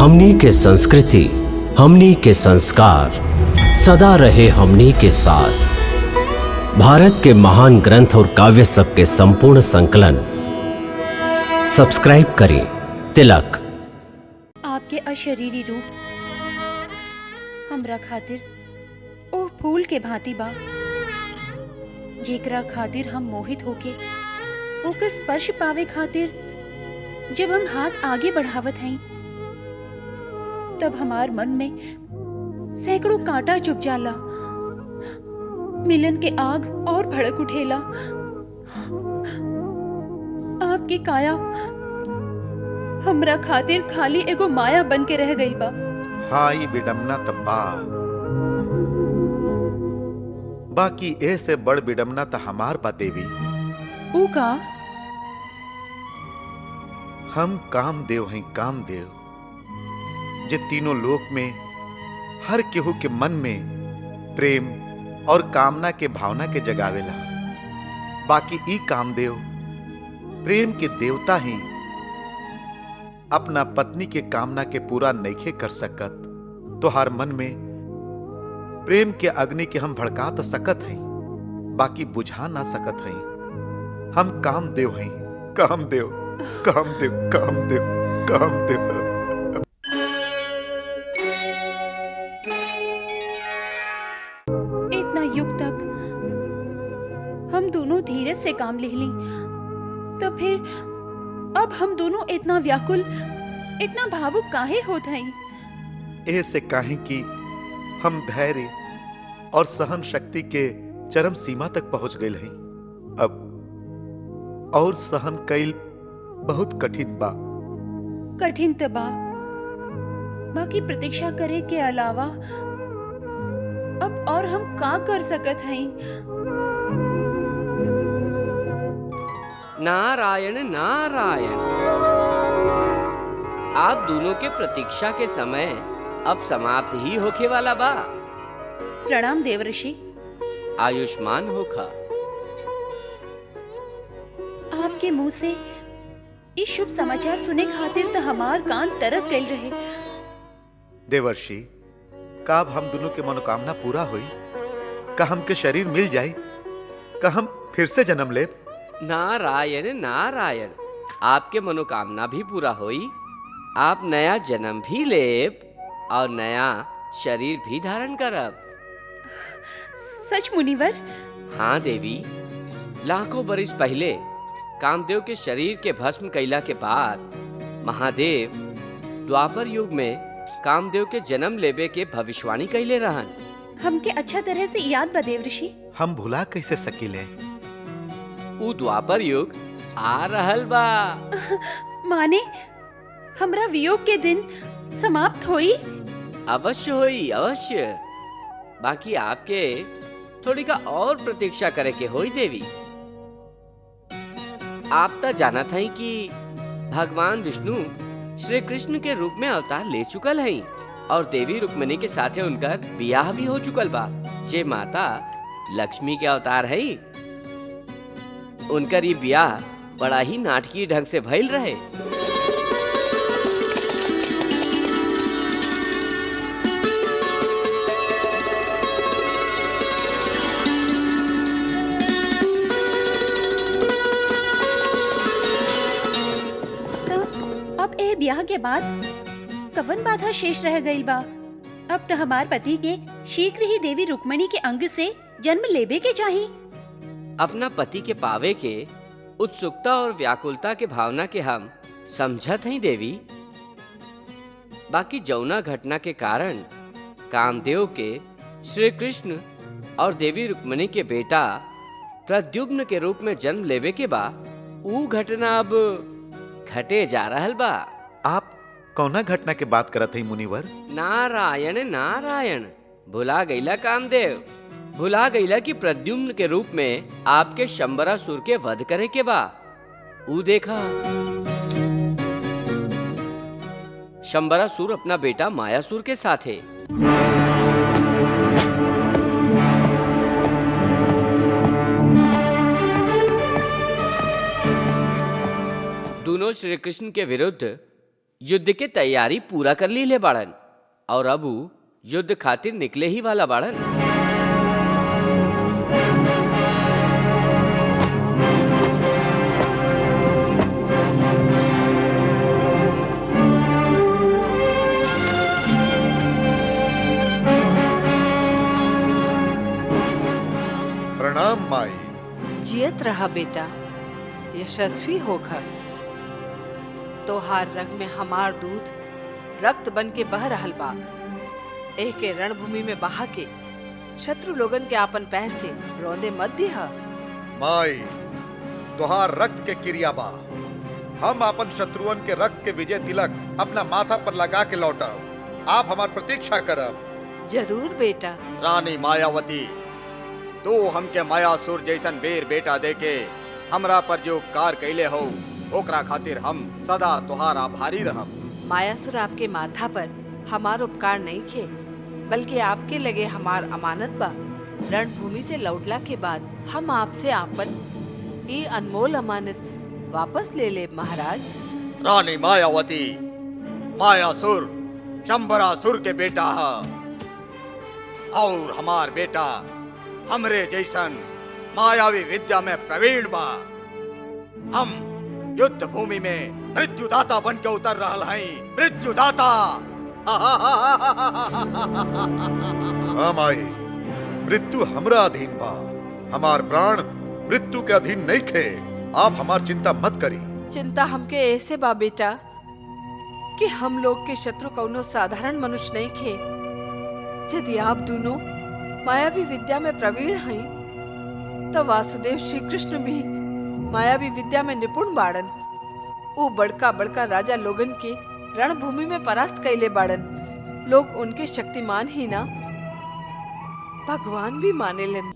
हमनी के संस्कृति, हमनी के संस्कार सदा रहे हमनी के साथ। भारत के महान ग्रंथ और काव्य सब के संपूर्ण संकलन सब्सक्राइब करें तिलक। आपके अशरीरी रूप हमरा खातिर ओह फूल के भांति बा, जेकरा खातिर हम मोहित होके ओकर स्पर्श पावे खातिर जब हम हाथ आगे बढ़ावत हई, तब हमार मन में सैकड़ों कांटा चुभ जाला। मिलन के आग और भड़क उठेला। आपकी काया हमरा खातिर खाली एगो माया बन के रह गई बा। हाँ, ई विडम्बना त बाकी ए से बड़ विडम्बना त हमार बा देवी। ऊ का? हम कामदेव हैं, कामदेव, जे तीनों लोक में हर केहू के मन में प्रेम और कामना के भावना के जगावेला। बाकी ई कामदेव प्रेम के देवता ही अपना पत्नी के कामना के पूरा नइखे कर सकत, तो हर मन में प्रेम के अग्नि के हम भड़का तो सकत हैं, बाकी बुझा ना सकत हैं। हम कामदेव हैं, कामदेव, कामदेव, कामदेव, कामदेव। इतना युग तक हम दोनों धीरज से काम ले ली, तो फिर अब हम दोनों इतना व्याकुल, इतना भावुक काहे होत हई? ऐसे काहे कि हम धैर्य और सहन शक्ति के चरम सीमा तक पहुंच गए हैं। अब और सहन कईल बहुत कठिन बा। कठिन त बा, बाकी प्रतीक्षा करे के अलावा अब और हम का कर सकत हई? नारायण नारायण। आप दोनों के प्रतीक्षा के समय अब समाप्त ही होके वाला बा। प्रणाम देवर्षि। आयुष्मान होखा। आपके मुंह से इस शुभ समाचार सुने खातिर तो हमार कान तरस गए रहे। देवर्षि, का अब हम दोनों के मनोकामना पूरा हुई? का हमके शरीर मिल जाए? का हम फिर से जन्म ले? नारायण नारायण। आपके मनोकामना भी पूरा होई, आप नया जन्म भी लेब और नया शरीर भी धारण करब। सच मुनिवर? हाँ देवी, लाखों बरिस पहले कामदेव के शरीर के भस्म कैला के बाद महादेव द्वापर युग में कामदेव के जन्म लेबे के भविष्यवाणी कैले रहन। हमके अच्छा तरह से याद बा देवर्षि। हम भुला कैसे सकीले? उ द्वापर युग आ रहल बा। माने हमरा वियोग के दिन समाप्त होई? अवश्य होई, अवश्य। बाकी आपके थोड़ी का और प्रतीक्षा करे के होई देवी। आप तो जानत हैं कि भगवान विष्णु श्री कृष्ण के रूप में अवतार ले चुकल हैं और देवी रुक्मिणी के साथे उनका बियाह भी हो चुकल बा, जे माता लक्ष्मी के अवतार है। उनका ये बियाह बड़ा ही नाटकीय ढंग से भइल रहे। ब्याह के बाद कवन बाधा शेष रह गई बा? अब तो हमार पति के शीघ्र ही देवी रुक्मिणी के अंग से जन्म लेबे के चाहिए। अपना पति के पावे के उत्सुकता और व्याकुलता के भावना के हम समझत हैं देवी। बाकी जौना घटना के कारण कामदेव के श्री कृष्ण और देवी रुक्मिणी के बेटा प्रद्युम्न के रूप में जन्म लेबे के बा, ऊ घटना अब घटे जा रहल बा। आप कौना घटना के बात करत हैं मुनिवर? नारायण नारायण। भुला गईला कामदेव, भुला गईला कि प्रद्युम्न के रूप में आपके शंबरासुर के वध करे के बा। ऊ देखा, शंबरासुर अपना बेटा मायासुर के साथ है। दोनों श्री कृष्ण के विरुद्ध युद्ध के तैयारी पूरा कर ली ले बाड़न और अब ऊ युद्ध खातिर निकले ही वाला बाड़न। प्रणाम माई। जियत रहा बेटा, यशस्वी होकर। तोहार रग में हमार दूध रक्त बन के बह रहल बा। एह के रणभूमि में बहा के शत्रु लोगन के आपन पैर से रौंदे मत दिहा। माई, तोहार रक्त के क्रिया बा। हम अपन शत्रुअन के रक्त के विजय तिलक अपना माथा पर लगा के लौटब। आप हमार प्रतीक्षा करब। जरूर बेटा। रानी मायावती, तू हमके मायासुर जैसन बेर बेटा देके हमरा पर जो उपकार कैले हो ओकरा खातिर हम सदा तोहार आभारी रहब। मायासुर आपके माथा पर हमार उपकार नहीं खे, बल्कि आपके लगे हमार अमानत बा। रणभूमि से लौटला के बाद हम आपसे आपन ये अनमोल अमानत वापस ले ले महाराज। रानी मायावती, मायासुर शंबरासुर के बेटा है और हमार बेटा हमरे जैसन मायावी विद्या में प्रवीण बा। हम युद्ध भूमि में मृत्युदाता बन के उतर रहल हई। मृत्युदाता। हाँ माई, मृत्यु हमरा अधीन बा। हमार प्राण मृत्यु के अधीन नहीं खे। आप हमार चिंता मत करी। चिंता हमके ऐसे बा बेटा कि हम लोग के शत्रु कौनो साधारण मनुष्य नहीं खे। यदि आप दोनों मायावी विद्या में प्रवीण हई तो वासुदेव श्री कृष्ण भी मायावी विद्या में निपुण बाड़न। वो बड़का बड़का राजा लोगन के रणभूमि में परास्त कैले बाड़न। लोग उनके शक्तिमान ही ना भगवान भी माने लेन।